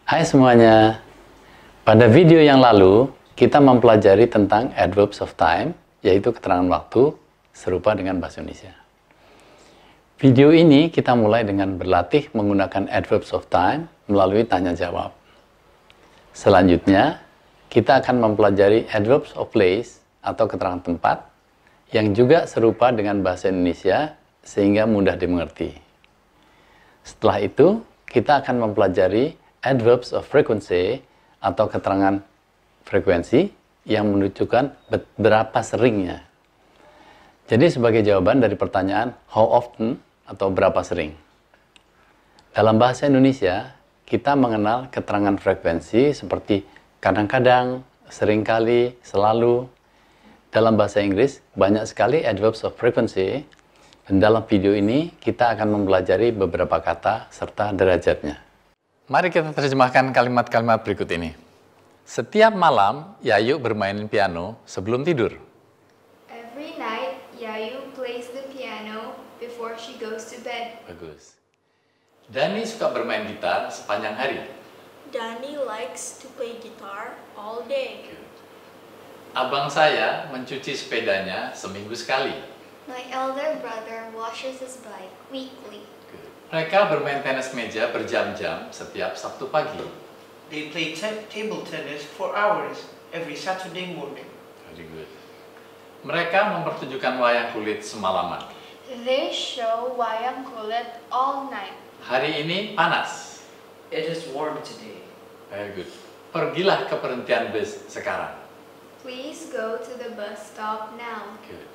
Hai semuanya. Pada video yang lalu, kita mempelajari tentang adverbs of time, yaitu keterangan waktu, serupa dengan bahasa Indonesia. Video ini kita mulai dengan berlatih menggunakan adverbs of time melalui tanya jawab. Selanjutnya, kita akan mempelajari adverbs of place atau keterangan tempat yang juga serupa dengan bahasa Indonesia sehingga mudah dimengerti. Setelah itu, kita akan mempelajari adverbs of frequency atau keterangan frekuensi yang menunjukkan berapa seringnya. Jadi sebagai jawaban dari pertanyaan how often atau berapa sering. Dalam bahasa Indonesia, kita mengenal keterangan frekuensi seperti kadang-kadang, seringkali, selalu. Dalam bahasa Inggris, banyak sekali adverbs of frequency, dan dalam video ini kita akan mempelajari beberapa kata serta derajatnya. Mari kita terjemahkan kalimat-kalimat berikut ini. Setiap malam, Yayu bermain piano sebelum tidur. Every night, Yayu plays the piano before she goes to bed. Bagus. Dani suka bermain gitar sepanjang hari. Danny likes to play guitar all day. Abang saya mencuci sepedanya seminggu sekali. My elder brother washes his bike weekly. Mereka bermain tenis meja berjam-jam setiap Sabtu pagi. They play table tennis for hours every Saturday morning. Very good. Mereka mempertunjukkan wayang kulit semalaman. They show wayang kulit all night. Hari ini panas. It is warm today. Very good. Pergilah ke perhentian bus sekarang. Please go to the bus stop now. Good.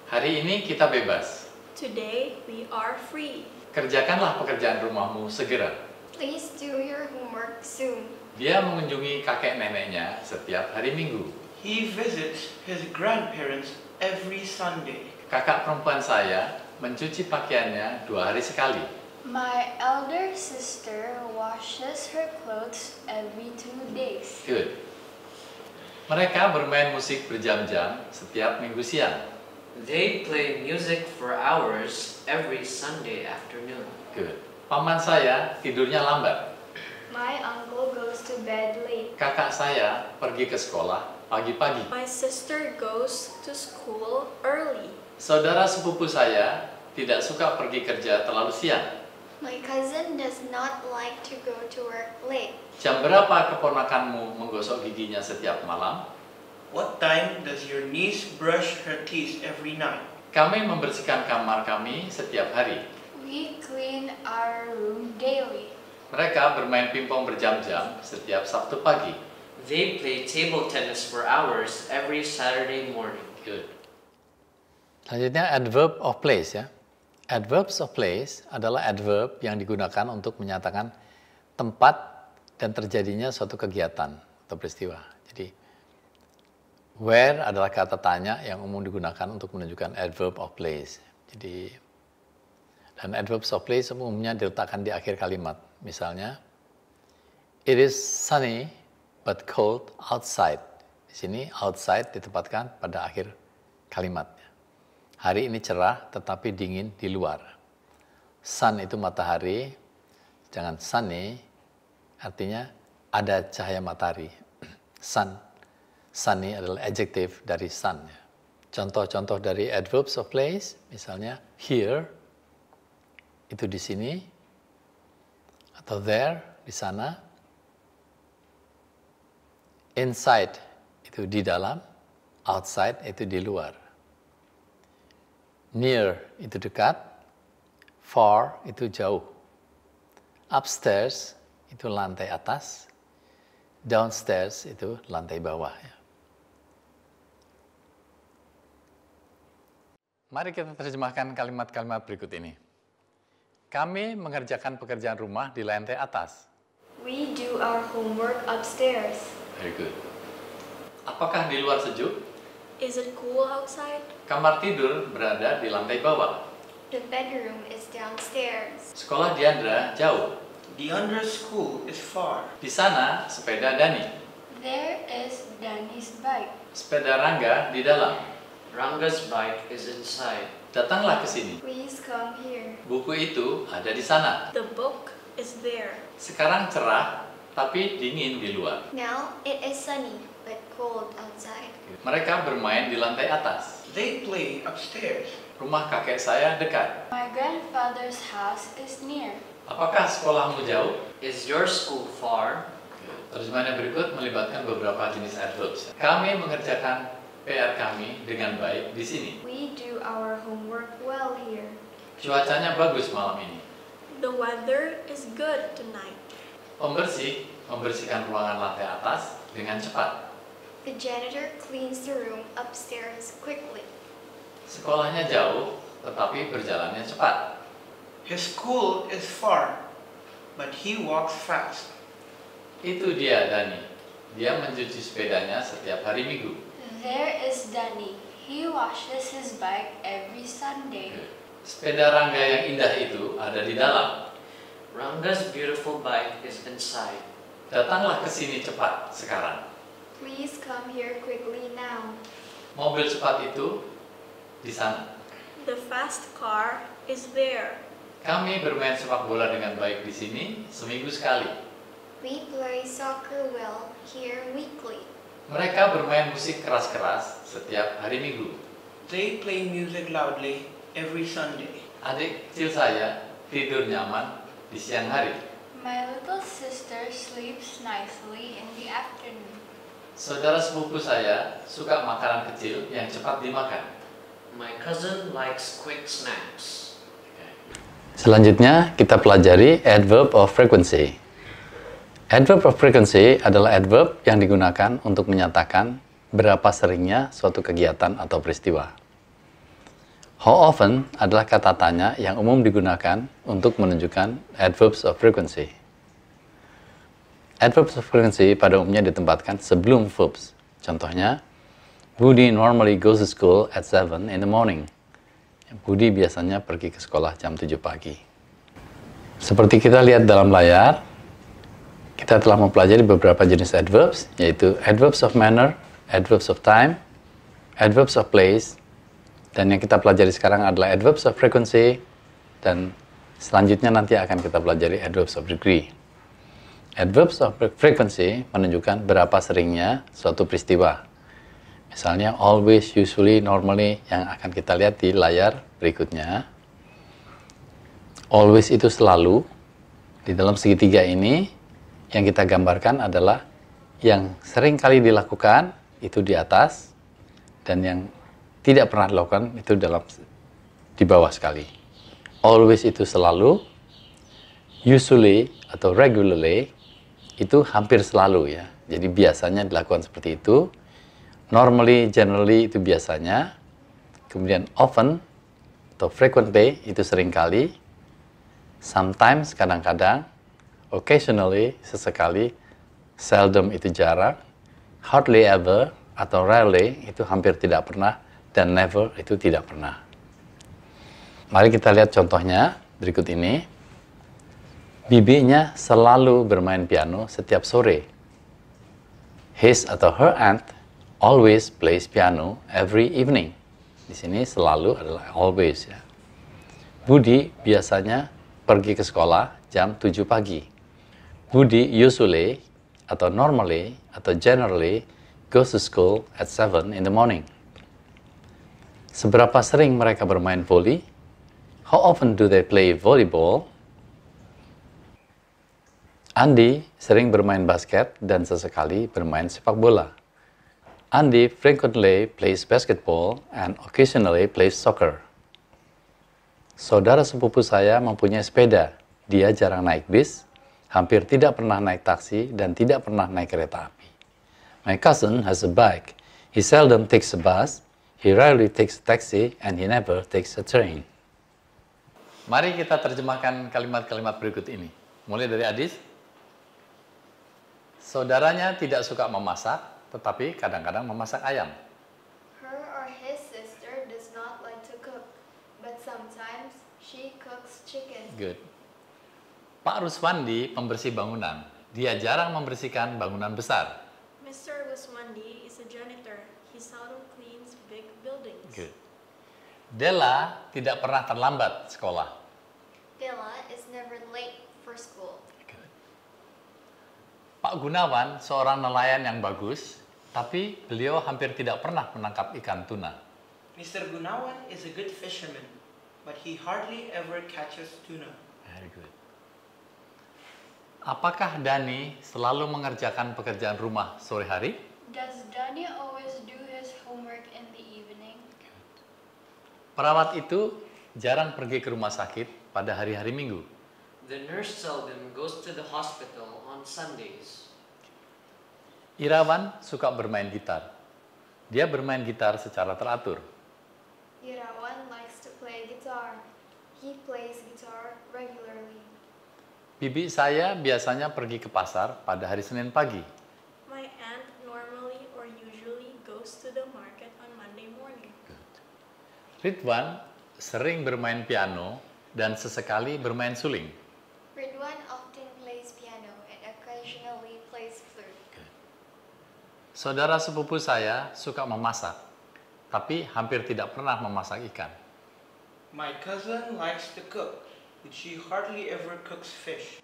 Hari ini kita bebas. Today we are free. Kerjakanlah pekerjaan rumahmu segera. Please do your homework soon. Dia mengunjungi kakek neneknya setiap hari Minggu. He visits his grandparents every Sunday. Kakak perempuan saya mencuci pakaiannya 2 hari sekali. My elder sister washes her clothes every 2 days. Good. Mereka bermain musik berjam-jam setiap minggu siang. They play music for hours every Sunday afternoon. Good. Paman saya tidurnya lambat. My uncle goes to bed late. Kakak saya pergi ke sekolah pagi-pagi. My sister goes to school early. Saudara sepupu saya tidak suka pergi kerja terlalu siang. My cousin does not like to go to work late. Jam berapa keponakanmu menggosok giginya setiap malam? What time does your niece brush her teeth every night? Kami membersihkan kamar kami setiap hari. We clean our room daily. Mereka bermain pingpong berjam-jam setiap Sabtu pagi. They play table tennis for hours every Saturday morning. Good. Selanjutnya adverb of place ya. Adverbs of place adalah adverb yang digunakan untuk menyatakan tempat dan terjadinya suatu kegiatan atau peristiwa. Jadi where adalah kata tanya yang umum digunakan untuk menunjukkan adverb of place. Jadi dan adverbs of place umumnya diletakkan di akhir kalimat. Misalnya, it is sunny but cold outside. Di sini outside ditempatkan pada akhir kalimatnya. Hari ini cerah tetapi dingin di luar. Sun itu matahari, jangan sunny artinya ada cahaya matahari. Sunny adalah adjektif dari sun. Contoh-contoh dari adverbs of place, misalnya here, itu di sini, atau there, di sana. Inside, itu di dalam. Outside, itu di luar. Near, itu dekat. Far, itu jauh. Upstairs, itu lantai atas. Downstairs, itu lantai bawah. Ya. Mari kita terjemahkan kalimat-kalimat berikut ini. Kami mengerjakan pekerjaan rumah di lantai atas. We do our homework upstairs. Very good. Apakah di luar sejuk? Is it cool outside? Kamar tidur berada di lantai bawah. The bedroom is downstairs. Sekolah Diandra jauh. Diandra school is far. Di sana sepeda Dani. There is Danny's bike. Sepeda Rangga di dalam. Ranga's bike is inside. Datanglah ke sini. Please come here. Buku itu ada di sana. The book is there. Sekarang cerah, tapi dingin di luar. Now it is sunny but cold outside. Mereka bermain di lantai atas. They play upstairs. Rumah kakek saya dekat. My grandfather's house is near. Apakah sekolahmu jauh? Is your school far? Terjemahan yang berikut melibatkan beberapa jenis adverbs. Kami mengerjakan PR kami dengan baik di sini. We do our homework well here. Cuacanya bagus malam ini. The weather is good tonight. Pembersih membersihkan ruangan lantai atas dengan cepat. The janitor cleans the room upstairs quickly. Sekolahnya jauh, tetapi berjalannya cepat. His school is far, but he walks fast. Itu dia Dani. Dia mencuci sepedanya setiap hari Minggu. There is Danny. He washes his bike every Sunday. Sepeda Rangga yang indah itu ada di dalam. Ranga's beautiful bike is inside. Datanglah ke sini cepat sekarang. Please come here quickly now. Mobil cepat itu di sana. The fast car is there. Kami bermain sepak bola dengan baik di sini seminggu sekali. We play soccer well here weekly. Mereka bermain musik keras-keras setiap hari Minggu. They play music loudly every Sunday. Adik kecil saya tidur nyaman di siang hari. My little sister sleeps nicely in the afternoon. Saudara sepupu saya suka makanan kecil yang cepat dimakan. My cousin likes quick snacks. Selanjutnya kita pelajari adverb of frequency. Adverb of frequency adalah adverb yang digunakan untuk menyatakan berapa seringnya suatu kegiatan atau peristiwa. How often adalah kata tanya yang umum digunakan untuk menunjukkan adverbs of frequency. Adverbs of frequency pada umumnya ditempatkan sebelum verbs. Contohnya, Budi normally goes to school at 7 in the morning. Budi biasanya pergi ke sekolah jam 7 pagi. Seperti kita lihat dalam layar, kita telah mempelajari beberapa jenis adverbs, yaitu adverbs of manner, adverbs of time, adverbs of place, dan yang kita pelajari sekarang adalah adverbs of frequency, dan selanjutnya nanti akan kita pelajari adverbs of degree. Adverbs of frequency menunjukkan berapa seringnya suatu peristiwa. Misalnya always, usually, normally yang akan kita lihat di layar berikutnya. Always itu selalu. Di dalam segitiga ini yang kita gambarkan adalah yang sering kali dilakukan itu di atas dan yang tidak pernah dilakukan itu di bawah sekali. Always itu selalu, usually atau regularly itu hampir selalu ya. Jadi biasanya dilakukan seperti itu. Normally, generally itu biasanya. Kemudian often atau frequently itu seringkali. Sometimes kadang-kadang. Occasionally sesekali. Seldom itu jarang. Hardly ever atau rarely itu hampir tidak pernah. Dan never itu tidak pernah. Mari kita lihat contohnya berikut ini. Bibinya selalu bermain piano setiap sore. His atau her aunt always plays piano every evening. Di sini selalu adalah always ya. Budi biasanya pergi ke sekolah jam 7 pagi. Budi usually atau normally atau generally goes to school at 7 in the morning. Seberapa sering mereka bermain voli? How often do they play volleyball? Andi sering bermain basket dan sesekali bermain sepak bola. Andi frequently plays basketball and occasionally plays soccer. Saudara sepupu saya mempunyai sepeda. Dia jarang naik bis, hampir tidak pernah naik taksi, dan tidak pernah naik kereta api. My cousin has a bike. He seldom takes a bus, he rarely takes a taxi, and he never takes a train. Mari kita terjemahkan kalimat-kalimat berikut ini. Mulai dari Adis. Saudaranya tidak suka memasak, tetapi kadang-kadang memasak ayam. Her or his sister does not like to cook, but sometimes she cooks chicken. Good. Pak Ruswandi pembersih bangunan. Dia jarang membersihkan bangunan besar. Mr. Ruswandi is a janitor. He seldom cleans big buildings. Good. Della tidak pernah terlambat sekolah. Della is never late for school. Good. Pak Gunawan seorang nelayan yang bagus, tapi beliau hampir tidak pernah menangkap ikan tuna. Mr. Gunawan is a good fisherman, but he hardly ever catches tuna. Very good. Apakah Dani selalu mengerjakan pekerjaan rumah sore hari? Does Danny always do his homework in the evening? Perawat itu jarang pergi ke rumah sakit pada hari-hari Minggu. The nurse seldom goes to the hospital on Sundays. Irawan suka bermain gitar. Dia bermain gitar secara teratur. Irawan likes to play guitar. He plays guitar regularly. Bibi saya biasanya pergi ke pasar pada hari Senin pagi. My aunt normally or usually goes to the market on Monday morning. Ridwan sering bermain piano dan sesekali bermain suling. Ridwan often plays piano and occasionally plays flute. Saudara sepupu saya suka memasak, tapi hampir tidak pernah memasak ikan. My cousin likes to cook, but she hardly ever cooks fish.